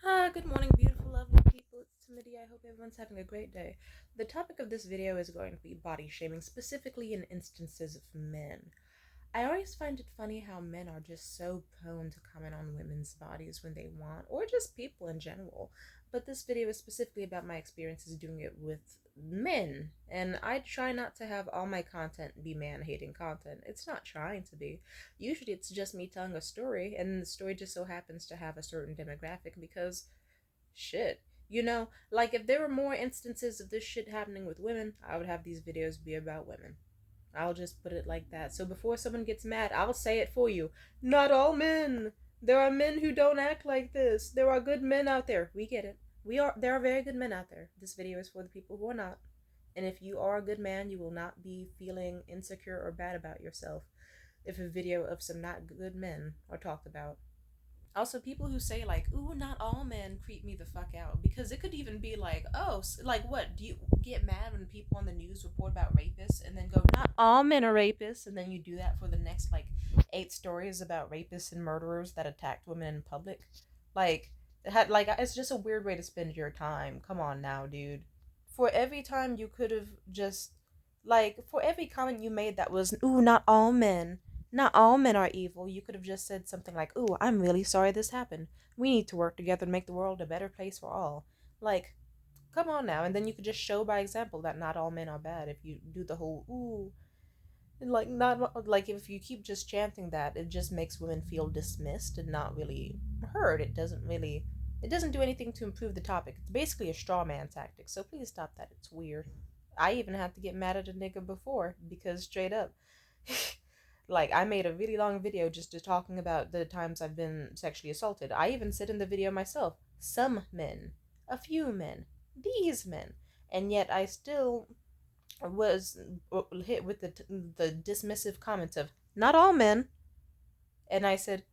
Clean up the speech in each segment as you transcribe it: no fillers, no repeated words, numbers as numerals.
Good morning, beautiful, lovely people. It's Timothy. I hope everyone's having a great day. The topic of this video is going to be body shaming, specifically in instances of men. I always find it funny how men are just so prone to comment on women's bodies when they want, or just people in general. But this video is specifically about my experiences doing it with men, and I try not to have all my content be man-hating content. It's not trying to be. Usually it's just me telling a story, and the story just so happens to have a certain demographic because, shit. Like if there were more instances of this shit happening with women, I would have these videos be about women. I'll just put it like that. So before someone gets mad, I'll say it for you. Not all men. There are men who don't act like this. There are good men out there. We get it. There are very good men out there. This video is for the people who are not. And if you are a good man, you will not be feeling insecure or bad about yourself if a video of some not good men are talked about. Also, people who say like, "Ooh, not all men," creep me the fuck out because it could even be like, "Oh, like what? Do you get mad when people on the news report about rapists and then go, not all men are rapists,' and then you do that for the next like 8 stories about rapists and murderers that attacked women in public? Like, it's just a weird way to spend your time. Come on now, dude. For every time you could have just for every comment you made that was, "Ooh, not all men are evil," you could have just said something like, "Ooh, I'm really sorry this happened. We need to work together to make the world a better place for all." Like, come on now. And then you could just show by example that not all men are bad if you do the whole, "Ooh," and like, not like if you keep just chanting that, it just makes women feel dismissed and not really heard. It doesn't do anything to improve the topic. It's basically a straw man tactic. So please stop that. It's weird. I even had to get mad at a nigga before because straight up, like, I made a really long video just talking about the times I've been sexually assaulted. I even said in the video myself, some men, a few men, these men, and yet I still was hit with the dismissive comments of not all men. And I said,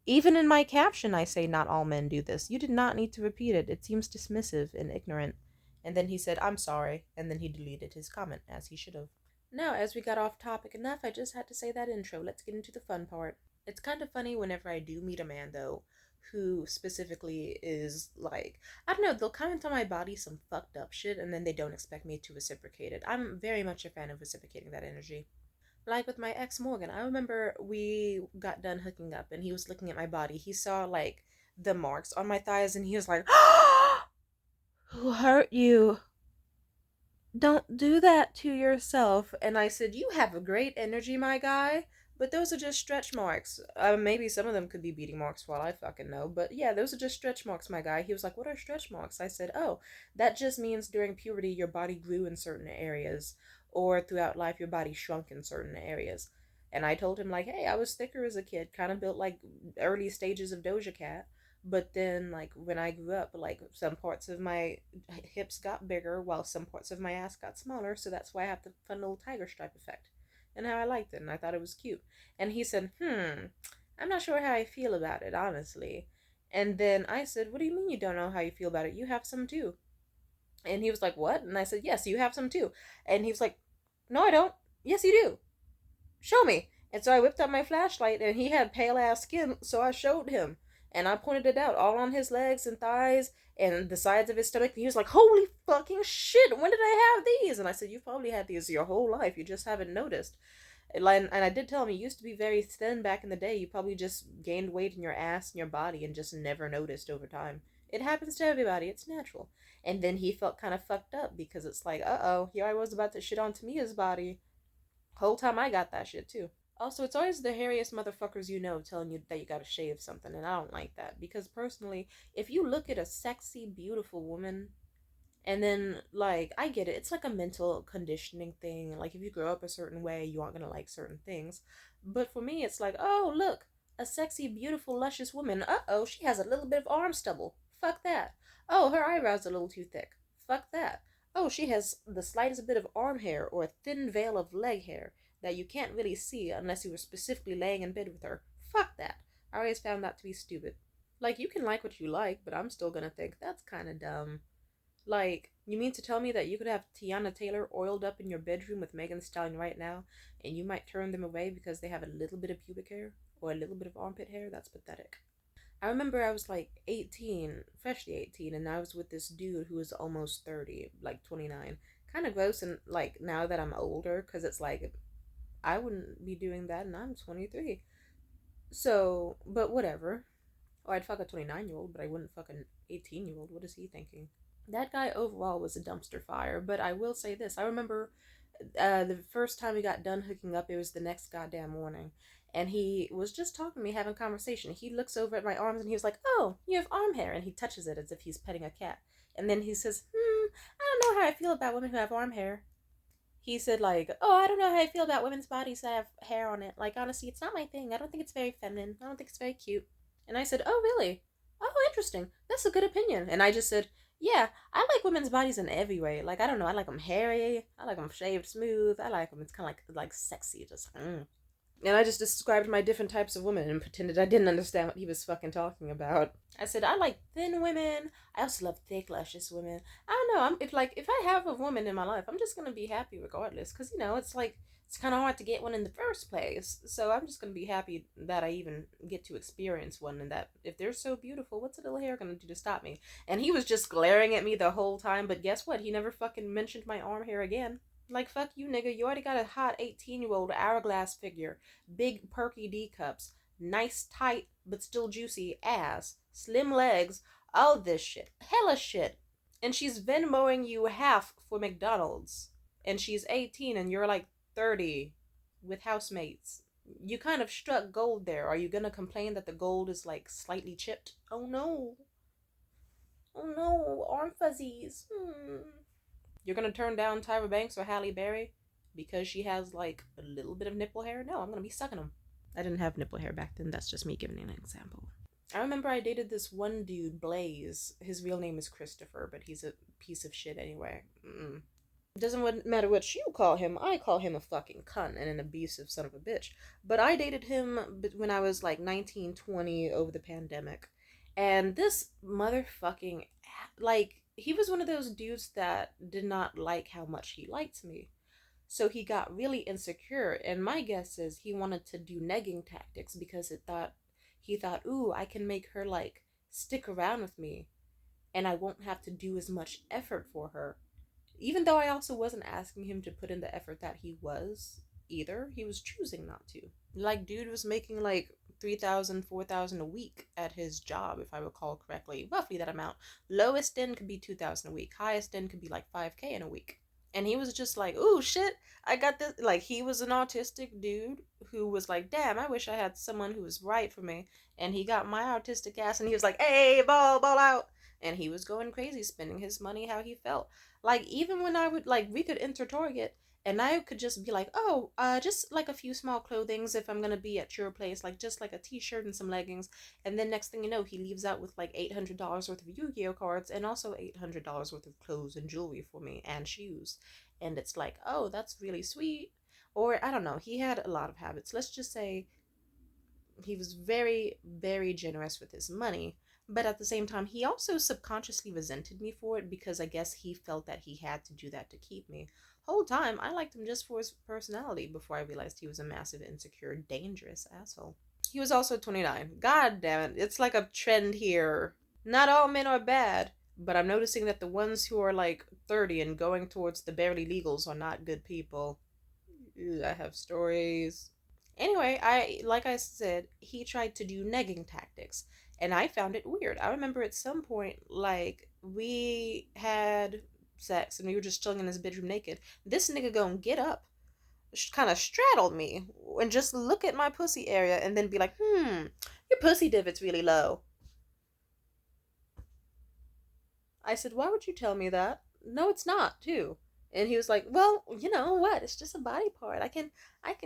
even in my caption, I say not all men do this. You did not need to repeat it. It seems dismissive and ignorant. And then he said, "I'm sorry," and then he deleted his comment, as he should have. Now, as we got off topic enough, I just had to say that intro. Let's get into the fun part. It's kind of funny whenever I do meet a man, though, who specifically is like, I don't know, they'll comment on my body some fucked up shit, and then they don't expect me to reciprocate it. I'm very much a fan of reciprocating that energy. Like with my ex Morgan, I remember we got done hooking up, and he was looking at my body. He saw, like, the marks on my thighs, and he was like, "Who hurt you? Don't do that to yourself." And I said, "You have a great energy, my guy, but those are just stretch marks. Maybe some of them could be beating marks for all I fucking know, but yeah, those are just stretch marks, my guy." He was like, "What are stretch marks?" I said, "Oh, that just means during puberty your body grew in certain areas, or throughout life your body shrunk in certain areas." And I told him, like, "Hey, I was thicker as a kid, kind of built like early stages of Doja Cat. But then, like, when I grew up, like, some parts of my hips got bigger while some parts of my ass got smaller, so that's why I have the fun little tiger stripe effect." And how I liked it, and I thought it was cute. And he said, "I'm not sure how I feel about it, honestly." And then I said, "What do you mean you don't know how you feel about it? You have some too." And he was like, "What?" And I said, "Yes, you have some too." And he was like, "No, I don't." "Yes, you do. Show me." And so I whipped out my flashlight, and he had pale ass skin, so I showed him. And I pointed it out all on his legs and thighs and the sides of his stomach. And he was like, "Holy fucking shit, when did I have these?" And I said, "You've probably had these your whole life. You just haven't noticed." And I did tell him, "You used to be very thin back in the day. You probably just gained weight in your ass and your body and just never noticed over time. It happens to everybody. It's natural." And then he felt kind of fucked up because it's like, uh-oh, here I was about to shit on Tamia's body. Whole time I got that shit too. Also, it's always the hairiest motherfuckers you know telling you that you gotta shave something, and I don't like that. Because personally, if you look at a sexy, beautiful woman, and then, like, I get it, it's like a mental conditioning thing. Like, if you grow up a certain way, you aren't gonna like certain things. But for me, it's like, oh, look, a sexy, beautiful, luscious woman. Uh-oh, she has a little bit of arm stubble. Fuck that. Oh, her eyebrows are a little too thick. Fuck that. Oh, she has the slightest bit of arm hair or a thin veil of leg hair that you can't really see unless you were specifically laying in bed with her. Fuck that. I always found that to be stupid. Like, you can like what you like, but I'm still gonna think that's kind of dumb. Like, you mean to tell me that you could have Tiana Taylor oiled up in your bedroom with Megan Thee Stallion right now, and you might turn them away because they have a little bit of pubic hair or a little bit of armpit hair? That's pathetic. I remember I was like 18, freshly 18, and I was with this dude who was almost 30, like 29. Kind of gross, and like now that I'm older, because it's like I wouldn't be doing that, and I'm 23. So, but whatever. Or I'd fuck a 29-year-old, but I wouldn't fuck an 18-year-old. What is he thinking? That guy overall was a dumpster fire, but I will say this. I remember the first time we got done hooking up, it was the next goddamn morning. And he was just talking to me, having conversation. He looks over at my arms and he was like, "Oh, you have arm hair." And he touches it as if he's petting a cat. And then he says, I don't know how I feel about women who have arm hair. He said, like, "Oh, I don't know how I feel about women's bodies that have hair on it. Like, honestly, it's not my thing. I don't think it's very feminine. I don't think it's very cute." And I said, "Oh, really? Oh, interesting. That's a good opinion." And I just said, "Yeah, I like women's bodies in every way. Like, I don't know. I like them hairy. I like them shaved smooth. I like them. It's kind of like sexy. Just, And I just described my different types of women and pretended I didn't understand what he was fucking talking about. I said, "I like thin women. I also love thick, luscious women. I don't know. If I have a woman in my life, I'm just gonna be happy regardless. Cause it's like it's kind of hard to get one in the first place. So I'm just gonna be happy that I even get to experience one. And that if they're so beautiful, what's a little hair gonna do to stop me?" And he was just glaring at me the whole time. But guess what? He never fucking mentioned my arm hair again. Like, fuck you, nigga. You already got a hot 18-year-old hourglass figure, big perky D cups, nice, tight, but still juicy ass, slim legs, all this shit. Hella shit. And she's Venmoing you half for McDonald's. And she's 18 and you're like 30 with housemates. You kind of struck gold there. Are you gonna complain that the gold is like slightly chipped? Oh no. Oh no, arm fuzzies. You're gonna turn down Tyra Banks or Halle Berry because she has like a little bit of nipple hair? No, I'm gonna be sucking them. I didn't have nipple hair back then. That's just me giving an example. I remember I dated this one dude, Blaze. His real name is Christopher, but he's a piece of shit anyway. It doesn't matter what you call him. I call him a fucking cunt and an abusive son of a bitch. But I dated him when I was like 19, 20 over the pandemic. And this motherfucking, like, he was one of those dudes that did not like how much he liked me. So he got really insecure, and my guess is he wanted to do negging tactics because he thought, "Ooh, I can make her like stick around with me and I won't have to do as much effort for her." Even though I also wasn't asking him to put in the effort that he was either, he was choosing not to. Like, dude was making like 3,000, 4,000 a week at his job, if I recall correctly. Roughly that amount. Lowest end could be 2,000 a week. Highest end could be like 5K in a week. And he was just like, "Ooh, shit, I got this." Like, he was an autistic dude who was like, "Damn, I wish I had someone who was right for me." And he got my autistic ass and he was like, "Hey, ball out." And he was going crazy, spending his money how he felt. Like, even when I would, like, we could enter Target and I could just be like, "Oh, just like a few small clothings if I'm gonna be at your place, like just like a t-shirt and some leggings." And then next thing you know, he leaves out with like $800 worth of Yu-Gi-Oh cards and also $800 worth of clothes and jewelry for me and shoes. And it's like, "Oh, that's really sweet." Or I don't know, he had a lot of habits. Let's just say he was very, very generous with his money. But at the same time, he also subconsciously resented me for it because I guess he felt that he had to do that to keep me. Whole time, I liked him just for his personality before I realized he was a massive, insecure, dangerous asshole. He was also 29. God damn it. It's like a trend here. Not all men are bad, but I'm noticing that the ones who are like 30 and going towards the barely legals are not good people. I have stories. Anyway, like I said, he tried to do negging tactics, and I found it weird. I remember at some point, like, we had sex and we were just chilling in his bedroom naked. This nigga gonna get up, kind of straddle me, and just look at my pussy area and then be like, your pussy divot's really low." I said, "Why would you tell me that?" "No, it's not, too." And he was like, "Well, you know what? It's just a body part. I can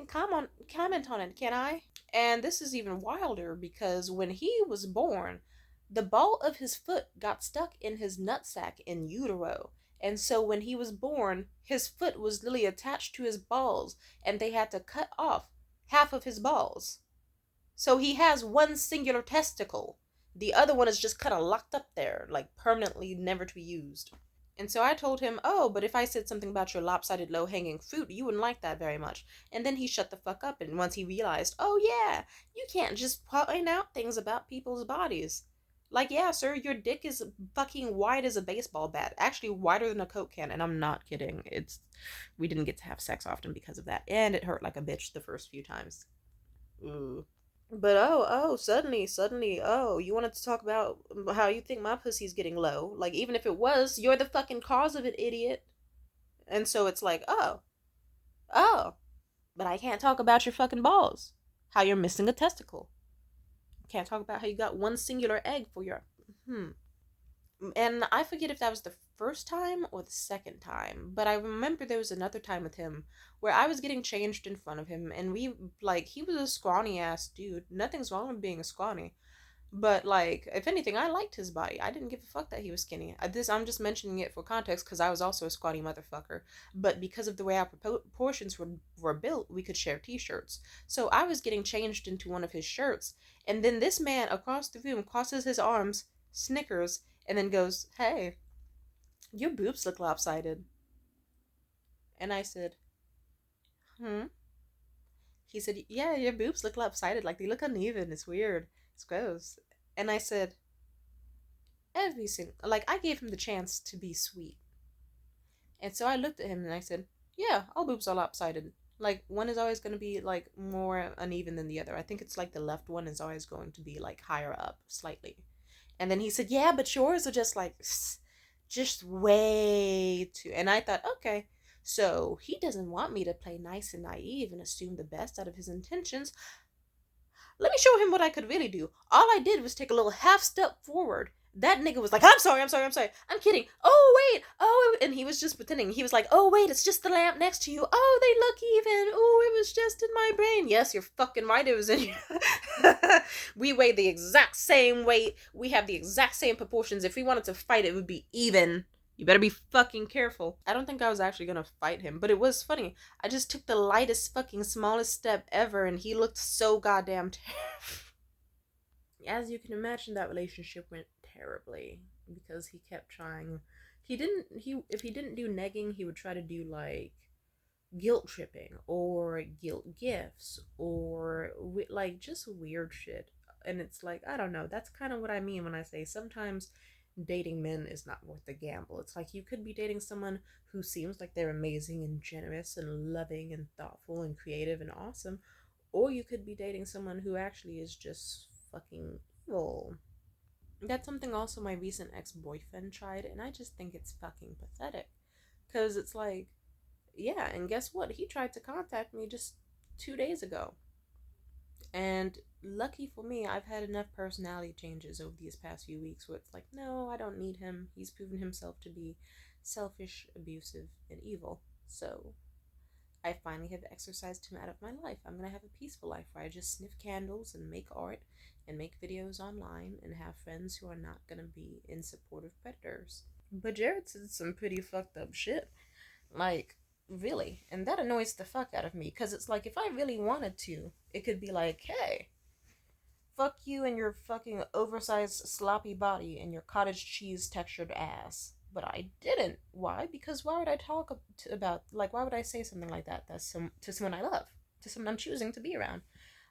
comment on it, can I?" And this is even wilder because when he was born, the ball of his foot got stuck in his nutsack in utero. And so when he was born, his foot was literally attached to his balls, and they had to cut off half of his balls. So he has one singular testicle. The other one is just kind of locked up there, like permanently never to be used. And so I told him, oh, but if I said something about your lopsided low hanging fruit, you wouldn't like that very much. And then he shut the fuck up. And once he realized, oh, yeah, you can't just point out things about people's bodies. Like, yeah, sir, your dick is fucking wide as a baseball bat. Actually, wider than a Coke can. And I'm not kidding. We didn't get to have sex often because of that. And it hurt like a bitch the first few times. Ooh. But suddenly, oh, you wanted to talk about how you think my pussy's getting low. Like, even if it was, you're the fucking cause of it, idiot. And so it's like, oh, but I can't talk about your fucking balls. How you're missing a testicle. Can't talk about how you got one singular egg for your. And I forget if that was the first time or the second time, but I remember there was another time with him where I was getting changed in front of him, and he was a scrawny ass dude. Nothing's wrong with being a scrawny. But like, if anything, I liked his body. I didn't give a fuck that he was skinny. I'm just mentioning it for context because I was also a squatty motherfucker. But because of the way our proportions were built, we could share T-shirts. So I was getting changed into one of his shirts, and then this man across the room crosses his arms, snickers, and then goes, "Hey, your boobs look lopsided." And I said, "Hmm." He said, "Yeah, your boobs look lopsided. Like they look uneven. It's weird. It's gross." And I said, every single like I gave him the chance to be sweet. And so I looked at him and I said, yeah, all boobs are lopsided. Like one is always going to be like more uneven than the other. I think it's like the left one is always going to be like higher up slightly. And then he said, yeah, but yours are just like just way too. And I thought, okay, so he doesn't want me to play nice and naive and assume the best out of his intentions. Let me show him what I could really do. All I did was take a little half step forward. That nigga was like, I'm sorry. I'm kidding. Oh, wait. Oh, and he was just pretending. He was like, oh, wait, it's just the lamp next to you. Oh, they look even. Oh, it was just in my brain. Yes, you're fucking right. It was in you. We weigh the exact same weight. We have the exact same proportions. If we wanted to fight, it would be even. You better be fucking careful. I don't think I was actually gonna fight him, but it was funny. I just took the lightest fucking smallest step ever and he looked so goddamn terrible. As you can imagine, that relationship went terribly because he kept trying. If he didn't do negging, he would try to do like guilt tripping or guilt gifts or like just weird shit. And it's like, I don't know, that's kind of what I mean when I say sometimes dating men is not worth the gamble. It's like you could be dating someone who seems like they're amazing and generous and loving and thoughtful and creative and awesome, or you could be dating someone who actually is just fucking evil. That's something also my recent ex-boyfriend tried, and I just think it's fucking pathetic. Because it's like, yeah, and guess what? He tried to contact me just 2 days ago. And lucky for me, I've had enough personality changes over these past few weeks where it's like, no, I don't need him. He's proven himself to be selfish, abusive, and evil. So I finally have exorcised him out of my life. I'm going to have a peaceful life where I just sniff candles and make art and make videos online and have friends who are not going to be in support of predators. But Jared said some pretty fucked up shit. Like, really. And that annoys the fuck out of me because it's like if I really wanted to, it could be like, hey, fuck you and your fucking oversized sloppy body and your cottage cheese textured ass. But I didn't. Why? Because why would I talk about, like, why would I say something like that to someone I love? To someone I'm choosing to be around?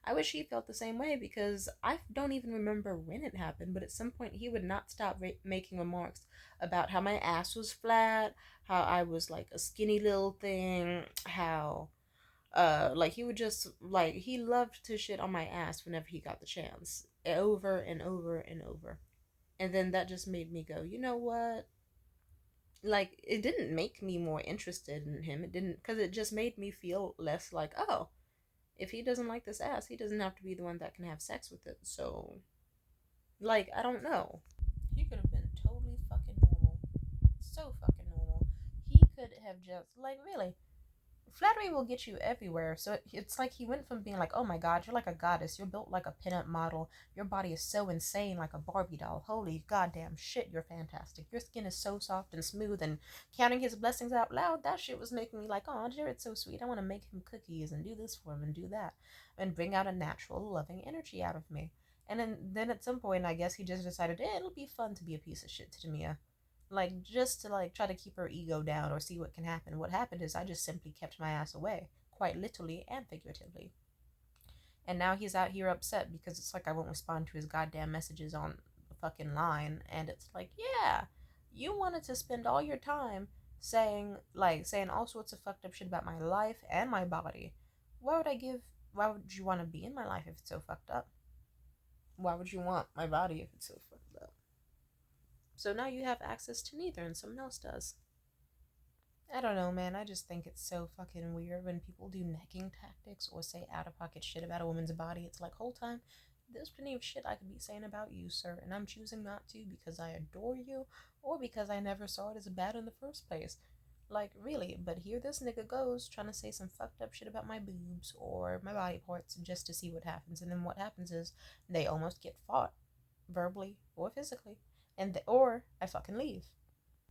I wish he felt the same way because I don't even remember when it happened, but at some point he would not stop making remarks about how my ass was flat, how I was like a skinny little thing, how like he would just like he loved to shit on my ass whenever he got the chance, over and over and over. And then that just made me go, you know what, like it didn't make me more interested in him. It didn't, because it just made me feel less like, oh, if he doesn't like this ass, he doesn't have to be the one that can have sex with it. So like, I don't know, he could have been totally fucking normal, so fucking normal. He could have just like, really, flattery will get you everywhere. So it's like he went from being like, oh my god, you're like a goddess, you're built like a pinup model, your body is so insane like a Barbie doll, holy goddamn shit, you're fantastic, your skin is so soft and smooth, and counting his blessings out loud, that shit was making me like, oh, Jared's so sweet, I want to make him cookies and do this for him and do that and bring out a natural loving energy out of me. And then at some point, I guess he just decided, it'll be fun to be a piece of shit to Mia. like just to like try to keep her ego down or see what can happen. What happened is I just simply kept my ass away, quite literally and figuratively. And now he's out here upset because it's like I won't respond to his goddamn messages on the fucking line. And it's like, yeah, you wanted to spend all your time saying all sorts of fucked up shit about my life and my body. Why would you want to be in my life if it's so fucked up? Why would you want my body if it's so fucked up? So now you have access to neither and someone else does. I don't know, man. I just think it's so fucking weird when people do necking tactics or say out of pocket shit about a woman's body. It's like, whole time, there's plenty of shit I could be saying about you, sir, and I'm choosing not to because I adore you or because I never saw it as bad in the first place. Like, really, but here this nigga goes trying to say some fucked up shit about my boobs or my body parts just to see what happens. And then what happens is they almost get fought, verbally or physically, or I fucking leave.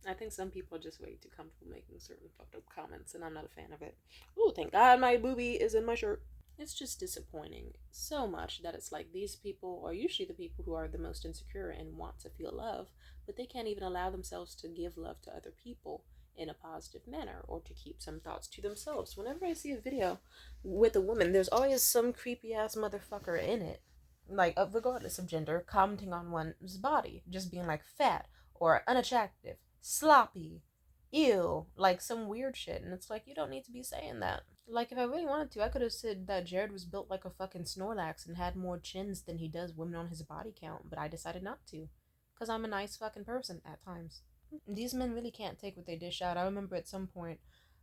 I think some people are just way too comfortable making certain fucked up comments, and I'm not a fan of it. Ooh, thank God my boobie is in my shirt. It's just disappointing so much that it's like these people are usually the people who are the most insecure and want to feel love, but they can't even allow themselves to give love to other people in a positive manner or to keep some thoughts to themselves. Whenever I see a video with a woman, there's always some creepy ass motherfucker in it, like regardless of gender, commenting on one's body, just being like fat or unattractive, sloppy, ew, like some weird shit. And it's like, you don't need to be saying that. Like, if I really wanted to, I could have said that Jared was built like a fucking Snorlax and had more chins than he does women on his body count, but I decided not to. Because I'm a nice fucking person at times. These men really can't take what they dish out. I remember at some point,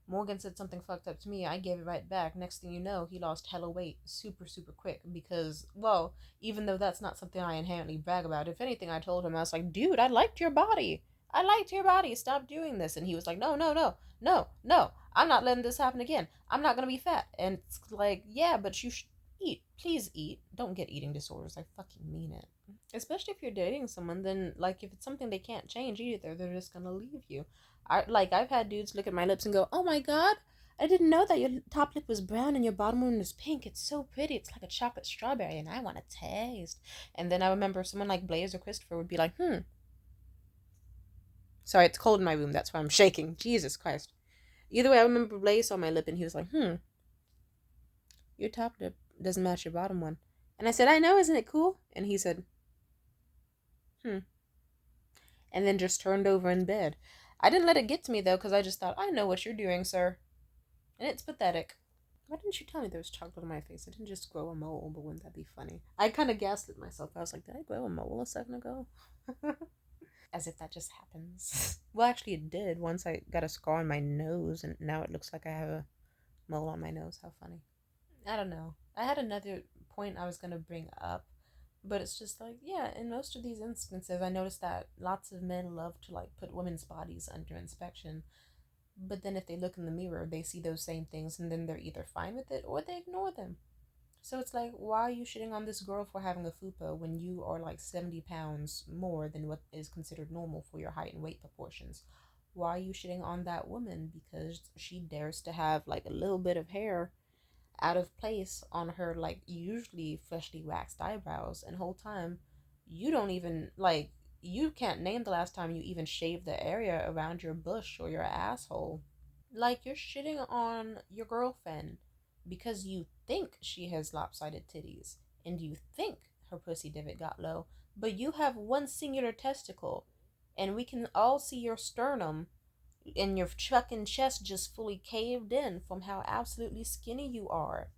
Morgan said something fucked up to me. I gave it right back. Next thing you know, he lost hella weight super, super quick because, well, even though that's not something I inherently brag about, if anything, I told him, I was like, dude, I liked your body. I liked your body. Stop doing this. And he was like, no, no, no, no, no. I'm not letting this happen again. I'm not going to be fat. And it's like, yeah, but you should eat. Please eat. Don't get eating disorders. I fucking mean it. Especially if you're dating someone, then, like, if it's something they can't change either, they're just going to leave you. I've had dudes look at my lips and go, oh my God, I didn't know that your top lip was brown and your bottom one was pink. It's so pretty. It's like a chocolate strawberry and I want to taste. And then I remember someone like Blaze or Christopher would be like, sorry, it's cold in my room. That's why I'm shaking. Jesus Christ. Either way, I remember Blaze saw my lip and he was like, your top lip doesn't match your bottom one. And I said, I know, isn't it cool? And he said, and then just turned over in bed. I didn't let it get to me, though, because I just thought, I know what you're doing, sir. And it's pathetic. Why didn't you tell me there was chocolate on my face? I didn't just grow a mole, but wouldn't that be funny? I kind of gaslit myself. I was like, did I grow a mole a second ago? As if that just happens. Well, actually, it did. Once I got a scar on my nose, and now it looks like I have a mole on my nose. How funny. I don't know. I had another point I was going to bring up, but it's just like, yeah, in most of these instances, I noticed that lots of men love to, like, put women's bodies under inspection. But then if they look in the mirror, they see those same things, and then they're either fine with it or they ignore them. So it's like, why are you shitting on this girl for having a fupa when you are like 70 pounds more than what is considered normal for your height and weight proportions? Why are you shitting on that woman because she dares to have like a little bit of hair out of place on her like usually freshly waxed eyebrows, and whole time you don't even like, you can't name the last time you even shaved the area around your bush or your asshole. Like, you're shitting on your girlfriend because you think she has lopsided titties and you think her pussy divot got low, but you have one singular testicle and we can all see your sternum and your fucking chest just fully caved in from how absolutely skinny you are.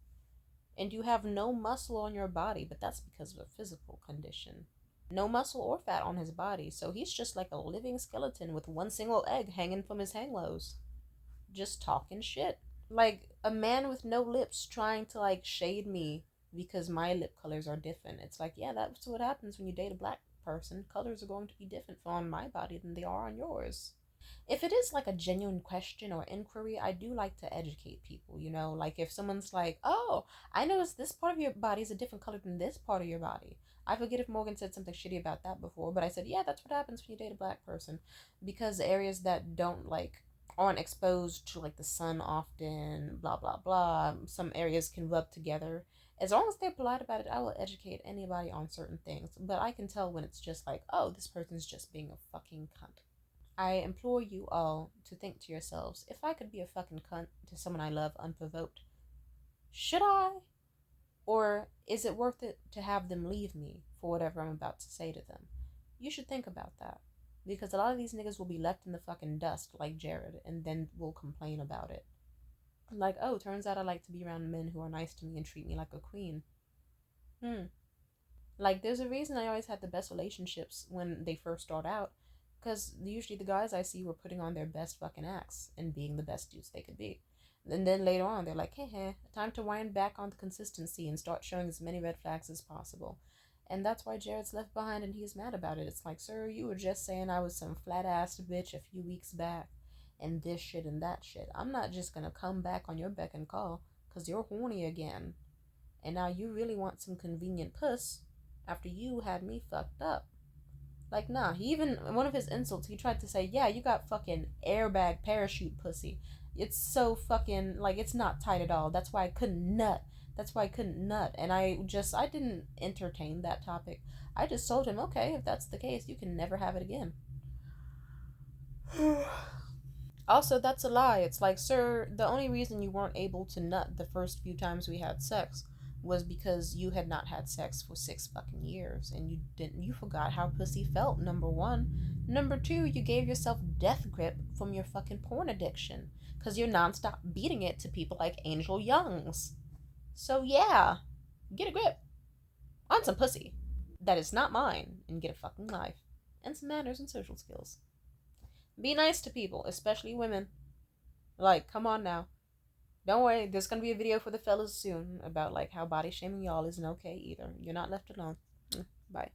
And you have no muscle on your body, but that's because of a physical condition. No muscle or fat on his body, so he's just like a living skeleton with one single egg hanging from his hang lows. Just talking shit. Like a man with no lips trying to like shade me because my lip colors are different. It's like, yeah, that's what happens when you date a black person. Colors are going to be different on my body than they are on yours. If it is like a genuine question or inquiry, I do like to educate people, you know? Like if someone's like, oh, I noticed this part of your body is a different color than this part of your body. I forget if Morgan said something shitty about that before, but I said, yeah, that's what happens when you date a black person. Because areas that don't like aren't exposed to like the sun often, blah blah blah. Some areas can rub together. As long as they're polite about it, I will educate anybody on certain things. But I can tell when it's just like, oh, this person's just being a fucking cunt. I implore you all to think to yourselves, if I could be a fucking cunt to someone I love unprovoked, should I? Or is it worth it to have them leave me for whatever I'm about to say to them? You should think about that. Because a lot of these niggas will be left in the fucking dust like Jared and then will complain about it. Like, oh, turns out I like to be around men who are nice to me and treat me like a queen. Like, there's a reason I always had the best relationships when they first start out. Because usually the guys I see were putting on their best fucking acts and being the best dudes they could be. And then later on, they're like, hey, time to wind back on the consistency and start showing as many red flags as possible. And that's why Jared's left behind and he's mad about it. It's like, sir, you were just saying I was some flat-assed bitch a few weeks back. And this shit and that shit. I'm not just gonna come back on your beck and call because you're horny again. And now you really want some convenient puss after you had me fucked up. Like, nah, he even, one of his insults, he tried to say, yeah, you got fucking airbag parachute pussy. It's so fucking, like, it's not tight at all. That's why I couldn't nut. And I didn't entertain that topic. I just told him, okay, if that's the case, you can never have it again. Also, that's a lie. It's like, sir, the only reason you weren't able to nut the first few times we had sex was because you had not had sex for 6 fucking years and you forgot how pussy felt, number one. Number two, you gave yourself death grip from your fucking porn addiction because you're nonstop beating it to people like Angel Youngs. So yeah, get a grip on some pussy that is not mine and get a fucking life and some manners and social skills. Be nice to people, especially women. Like, come on now. Don't worry, there's gonna be a video for the fellas soon about like how body shaming y'all isn't okay either. You're not left alone. Bye.